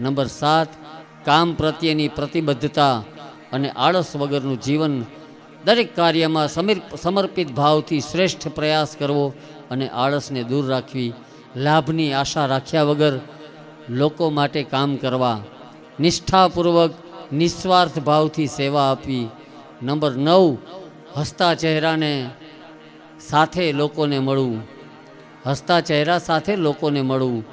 નંબર 7 કામ પ્રત્યેની પ્રતિબદ્ધતા અને આળસ વગરનું જીવન. દરેક કાર્યમાં સમર્પિત ભાવથી શ્રેષ્ઠ પ્રયાસ કરવો અને આળસને દૂર રાખવી. લાભની આશા રાખ્યા વગર લોકો માટે કામ કરવા. નિષ્ઠાપૂર્વક નિસ્વાર્થ ભાવથી સેવા આપવી. નંબર 9 હસતા ચહેરાને સાથે લોકોને મળવું. હસતા ચહેરા સાથે લોકોને મળવું.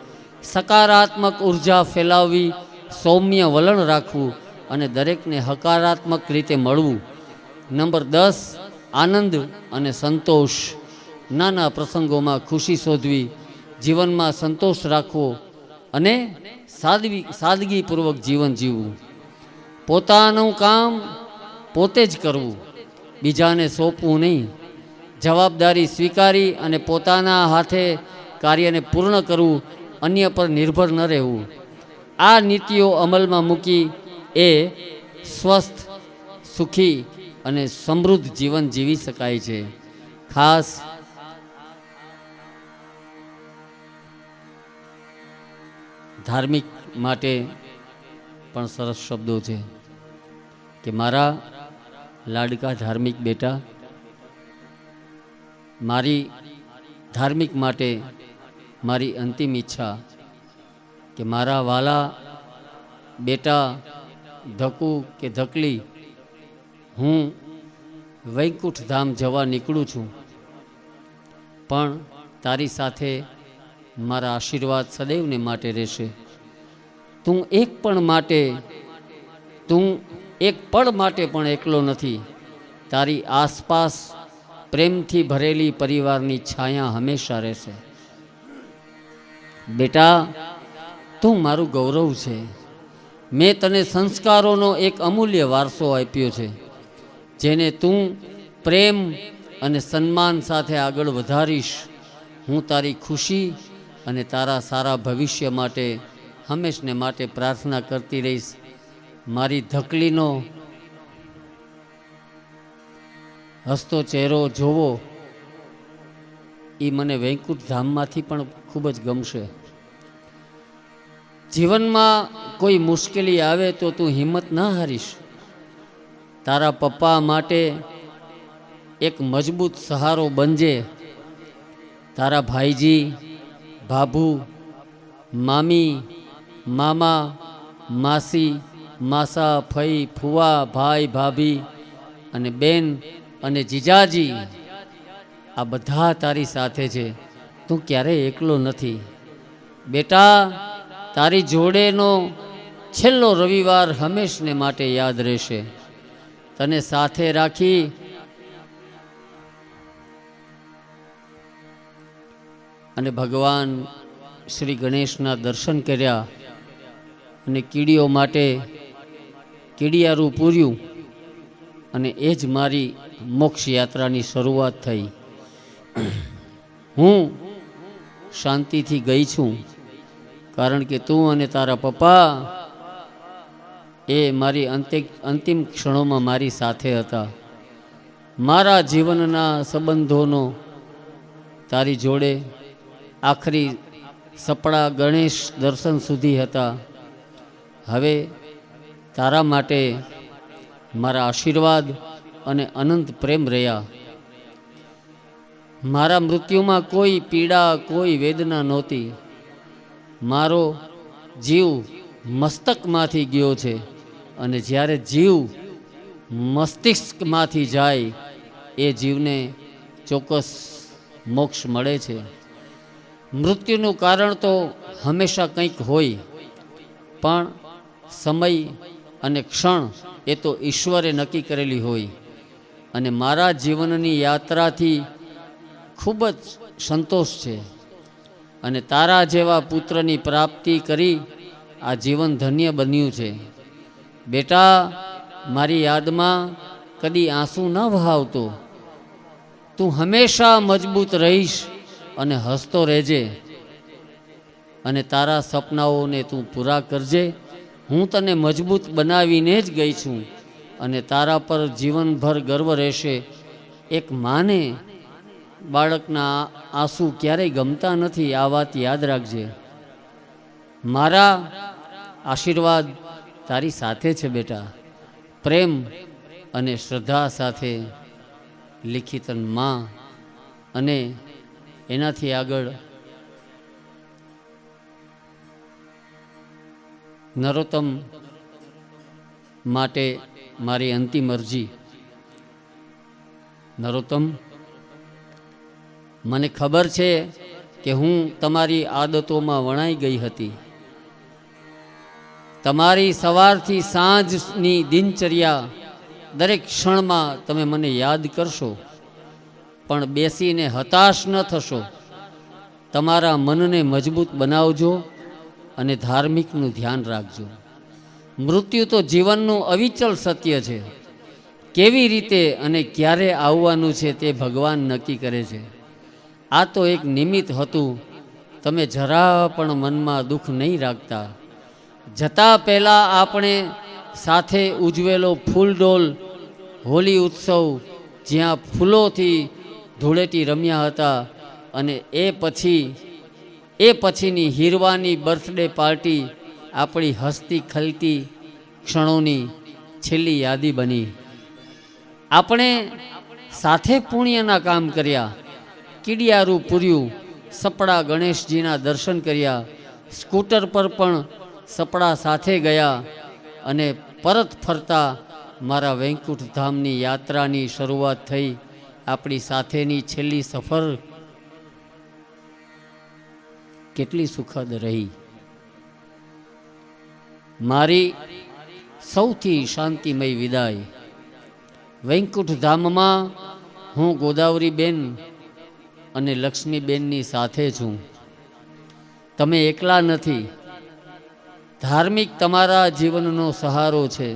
સકારાત્મક ઉર્જા ફેલાવવી, સૌમ્ય વલણ રાખવું અને દરેકને હકારાત્મક રીતે મળવું. નંબર 10 આનંદ અને સંતોષ. નાના પ્રસંગોમાં ખુશી શોધવી, જીવનમાં સંતોષ રાખવો અને સાદગીપૂર્વક જીવન જીવવું. પોતાનું કામ પોતે જ કરવું, બીજાને સોંપવું નહીં. જવાબદારી સ્વીકારી અને પોતાના હાથે કાર્યને પૂર્ણ કરવું, અન્ય પર નિર્ભર ન રહેવું. આ નીતિઓ અમલમાં મૂકી એ સ્વસ્થ, સુખી અને સમૃદ્ધ જીવન જીવી શકાય છે. ખાસ ધાર્મિક માટે પણ સરસ શબ્દો છે કે મારા લાડકા ધાર્મિક બેટા, મારી ધાર્મિક માટે મારી અંતિમ ઈચ્છા કે મારા વાલા બેટા ધકુ કે ધકલી, હું વૈકુંઠ ધામ જવા નીકળું છું, પણ તારી સાથે મારા આશીર્વાદ સદૈવને માટે રહેશે. તું એક પળ માટે પણ એકલો નથી. તારી આસપાસ પ્રેમથી ભરેલી પરિવારની છાયા હંમેશા રહેશે. બેટા, તું મારું ગૌરવ છે. મેં તને સંસ્કારોનો એક અમૂલ્ય વારસો આપ્યો છે, જેને તું પ્રેમ અને સન્માન સાથે આગળ વધારીશ. હું તારી ખુશી અને તારા સારા ભવિષ્ય માટે હંમેશને માટે પ્રાર્થના કરતી રહીશ. મારી ધકલીનો હસતો ચહેરો જોવો એ મને વૈકુંઠ ધામમાંથી પણ ખૂબ જ ગમશે. જીવનમાં કોઈ મુશ્કેલી આવે તો તું હિંમત ના હારીશ. તારા પપ્પા માટે એક મજબૂત સહારો બનજે. તારા ભાઈજી, ભાભુ, મામી, મામા, માસી, માસા, ફઈ, ફુવા, ભાઈ, ભાભી અને બેન અને જીજાજી, આ બધા તારી સાથે છે. તું ક્યારેય એકલો નથી. બેટા, તારી જોડેનો છેલ્લો રવિવાર હંમેશને માટે યાદ રહેશે. તને સાથે રાખી અને ભગવાન શ્રી ગણેશના દર્શન કર્યા અને કીડીઓ માટે કીડિયારું પૂર્યું, અને એ જ મારી મોક્ષ યાત્રાની શરૂઆત થઈ. હું શાંતિથી ગઈ છું, કારણ કે તું અને તારા પપ્પા એ મારી અંતિમ ક્ષણોમાં મારી સાથે હતા. મારા જીવનના સંબંધોનો તારી જોડે આખરી સપડા ગણેશ દર્શન સુધી હતા. હવે તારા માટે મારા આશીર્વાદ અને અનંત પ્રેમ રહ્યા. મારા મૃત્યુમાં કોઈ પીડા, કોઈ વેદના નહોતી. મારો જીવ મસ્તકમાંથી ગયો છે, અને જ્યારે જીવ મસ્તિષ્કમાંથી જાય એ જીવને ચોક્કસ મોક્ષ મળે છે. મૃત્યુનું કારણ તો હંમેશા કંઈક હોય, પણ સમય અને ક્ષણ એ તો ઈશ્વરે નક્કી કરેલી હોય. અને મારા જીવનની યાત્રાથી ખૂબ જ સંતોષ છે, અને તારા જેવા પુત્રની પ્રાપ્તિ કરી આ જીવન ધન્ય બન્યું છે. બેટા, મારી યાદમાં કદી આંસુ ન વહાવતો. તું હંમેશા મજબૂત રહીશ અને હસતો રહેજે, અને તારા સપનાઓને તું પૂરા કરજે. હું તને મજબૂત બનાવીને જ ગઈ છું, અને તારા પર જીવનભર ગર્વ રહેશે. એક માને બાળકના આંસુ ક્યારેય ગમતા નથી, આ વાત યાદ રાખજે. મારા આશીર્વાદ તારી સાથે છે બેટા. પ્રેમ અને શ્રદ્ધા સાથે લિખિતન માં. અને એનાથી આગળ નરોત્તમ માટે મારી અંતિમ અરજી. નરોત્તમ, મને ખબર છે કે હું તમારી આદતોમાં વણાઈ ગઈ હતી. તમારી સવારથી સાંજની દિનચર્યા, દરેક ક્ષણમાં તમે મને યાદ કરશો, પણ બેસીને હતાશ ન થશો. તમારા મનને મજબૂત બનાવજો અને ધાર્મિકનું ધ્યાન રાખજો. મૃત્યુ તો જીવનનું અવિચલ સત્ય છે. કેવી રીતે અને ક્યારે આવવાનું છે તે ભગવાન નક્કી કરે છે. આ તો એક નિમિત્ત હતું. તમે જરા પણ મનમાં દુઃખ નહીં રાખતા. જતા પહેલાં આપણે સાથે ઉજવેલો ફૂલડોલ હોલી ઉત્સવ, જ્યાં ફૂલોથી ધૂળેટી રમ્યા હતા, અને એ પછીની હીરવાની બર્થડે પાર્ટી આપણી હસતી ખલતી ક્ષણોની છેલ્લી યાદી બની. આપણે સાથે પુણ્યના કામ કર્યા, કીડિયારું પૂર્યું, સપડા ગણેશજીના દર્શન કર્યા, સ્કૂટર પર પણ સપડા સાથે ગયા, અને પરત ફરતા મારા વૈકુંઠ ધામની યાત્રાની શરૂઆત થઈ. આપણી સાથેની છેલ્લી સફર કેટલી સુખદ રહી. મારી સૌથી શાંતિમય વિદાય. વૈકુંઠ ધામમાં હું ગોદાવરીબેન અને લક્ષ્મીબેનની સાથે છું. તમે એકલા નથી. ધાર્મિક તમારા જીવનનો સહારો છે.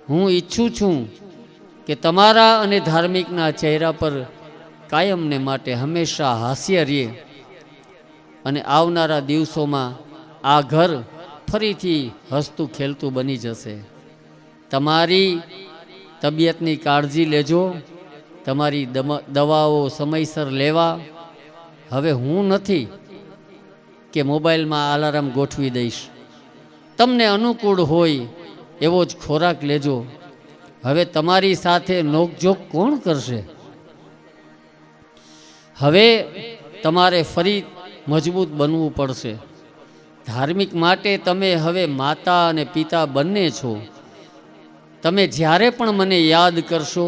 હું ઈચ્છું છું કે તમારા અને ધાર્મિકના ચહેરા પર કાયમને માટે હંમેશા હાસ્ય રહે, અને આવનારા દિવસોમાં આ ઘર ફરીથી હસતું ખેલતું બની જશે. તમારી તબિયતની કાળજી લેજો. તમારી દવાઓ સમયસર લેવા. હવે હું નથી કે મોબાઈલમાં અલાર્મ ગોઠવી દઈશ. તમને અનુકૂળ હોય એવો જ ખોરાક લેજો. હવે તમારી સાથે નોકઝોક કોણ કરશે? હવે તમારે ફરી મજબૂત બનવું પડશે. ધાર્મિક માટે તમે હવે માતા અને પિતા બંને છો. તમે જ્યારે પણ મને યાદ કરશો,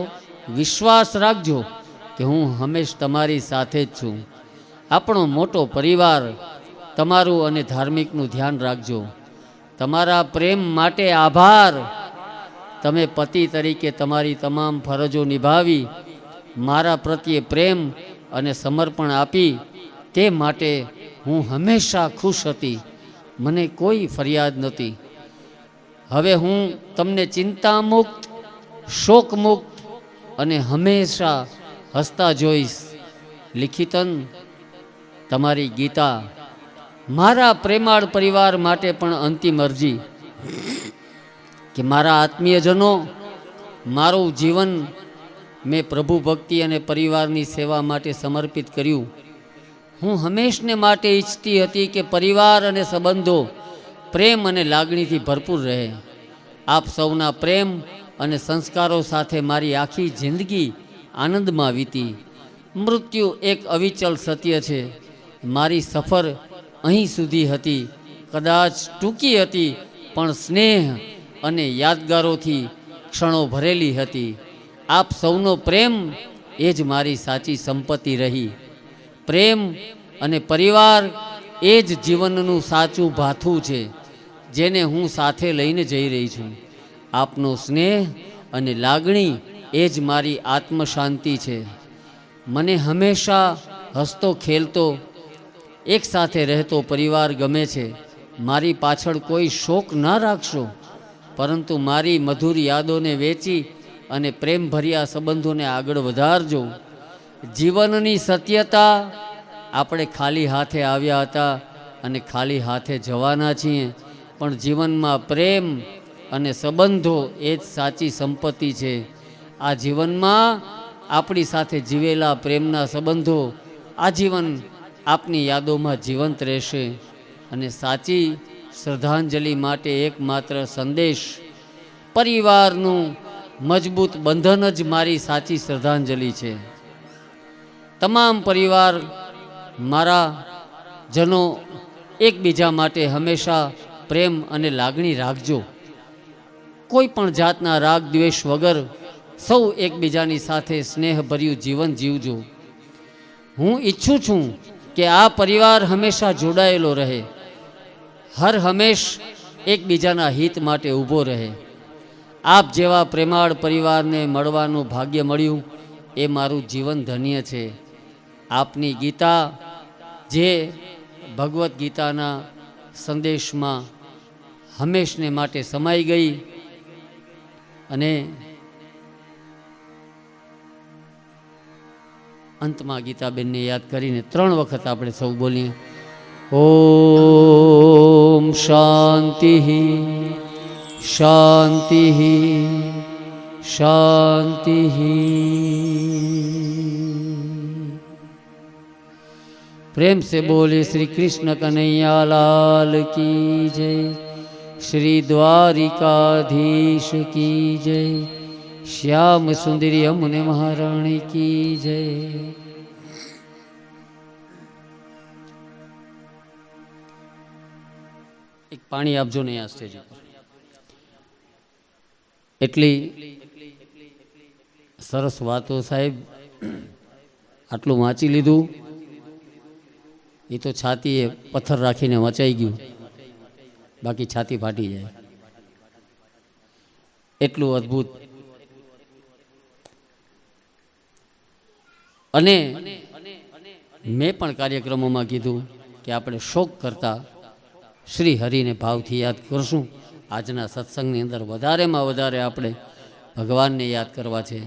વિશ્વાસ રાખજો કે હું હંમેશ તમારી સાથે જ છું. આપણો મોટો પરિવાર. તમારું અને ધાર્મિકનું ધ્યાન રાખજો. તમારા પ્રેમ માટે આભાર. તમે પતિ તરીકે તમારી તમામ ફરજો નિભાવી, મારા પ્રત્યે પ્રેમ અને સમર્પણ આપી, તે માટે હું હંમેશા ખુશ હતી. મને કોઈ ફરિયાદ નહોતી. હવે હું તમને ચિંતામુક્ત, શોકમુક્ત અને હંમેશા હસતા જોઈશ. લિખિતન તમારી ગીતા મારા પ્રેમાળ પરિવાર માટે પણ અંતિમ અરજી કે મારા આત્મીયજનો, મારું જીવન મેં પ્રભુ ભક્તિ અને પરિવારની સેવા માટે સમર્પિત કર્યું. હું હંમેશને માટે ઈચ્છતી હતી કે પરિવાર અને સંબંધો પ્રેમ અને લાગણીથી ભરપૂર રહે. આપ સૌના પ્રેમ અને સંસ્કારો સાથે મારી આખી જિંદગી આનંદમાં વીતી. મૃત્યુ એક અવિચલ સત્ય છે. મારી સફર અહીં સુધી હતી. કદાચ ટૂંકી હતી, પણ સ્નેહ અને યાદગારોથી ક્ષણો ભરેલી હતી. આપ સૌનો પ્રેમ એ જ મારી સાચી સંપત્તિ રહી. પ્રેમ અને પરિવાર એ જ જીવનનું સાચું ભાથું છે, જેને હું સાથે લઈને જઈ રહી છું. આપનો સ્નેહ અને લાગણી એ જ મારી આત્મશાંતિ છે. મને હંમેશા હસતો ખેલતો એક સાથે રહેતો પરિવાર ગમે છે. મારી પાછળ કોઈ શોક ના રાખશો, પરંતુ મારી મધુર યાદોને વેચી અને પ્રેમભર્યા સંબંધોને આગળ વધારજો. જીવનની સત્યતા, આપણે ખાલી હાથે આવ્યા હતા અને ખાલી હાથે જવાના છીએ, પણ જીવનમાં પ્રેમ અને સંબંધો એ જ સાચી સંપત્તિ છે. આ જીવનમાં આપણી સાથે જીવેલા પ્રેમના સંબંધો આજીવન આપની યાદોમાં જીવંત રહેશે. અને સાચી શ્રદ્ધાંજલિ માટે એકમાત્ર સંદેશ, પરિવારનું મજબૂત બંધન જ મારી સાચી શ્રદ્ધાંજલિ છે. તમામ પરિવાર મારા જનો એકબીજા માટે હંમેશા પ્રેમ અને લાગણી રાખજો. કોઈ પણ જાતના રાગ દ્વેષ વગર સૌ એકબીજાની સાથે સ્નેહભર્યું જીવન જીવજો. હું ઈચ્છું છું કે આ પરિવાર હંમેશા જોડાયેલો રહે, હર હંમેશ એકબીજાના હિત માટે ઊભો રહે. આપ જેવા પ્રેમાળ પરિવારને મળવાનું ભાગ્ય મળ્યું એ મારું જીવન ધન્ય છે. આપની ગીતા જે ભગવદ્ ગીતાના સંદેશમાં હંમેશને માટે સમાઈ ગઈ. અને અંતમાં ગીતાબેનને યાદ કરીને 3 વખત આપણે સૌ બોલીએ, ઓમ શાંતિ શાંતિ શાંતિ. प्रेम से बोले श्री कृष्ण कन्हैया लाल की जय, श्री द्वारिकाधीश की जय, श्याम सुंदरी यमुने महारानी की जय. એક પાણી આપજો ને આ સ્ટેજ ઉપર. એટલી સરસ વાતો સાહેબ, આટલું વાંચી લીધું એ તો છાતીએ પથ્થર રાખીને વચાઈ ગયું, બાકી છાતી ફાટી જાય એટલું અદ્ભુત. અને મેં પણ કાર્યક્રમોમાં કીધું કે આપણે શોક કરતા શ્રી હરિને ભાવથી યાદ કરશું. આજના સત્સંગની અંદર વધારેમાં વધારે આપણે ભગવાનને યાદ કરવા છે.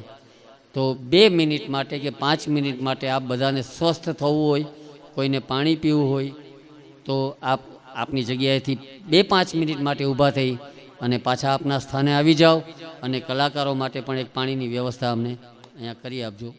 તો 2 મિનિટ માટે કે 5 મિનિટ માટે આપ બધાને સ્વસ્થ થવું હોય, કોઈને પાણી પીવું હોય તો આપ આપની જગ્યાએથી 2-5 મિનિટ માટે ઊભા થઈ અને પાછા આપના સ્થાને આવી જાઓ. અને કલાકારો માટે પણ એક પાણીની વ્યવસ્થા અમને અહીંયા કરી આપજો.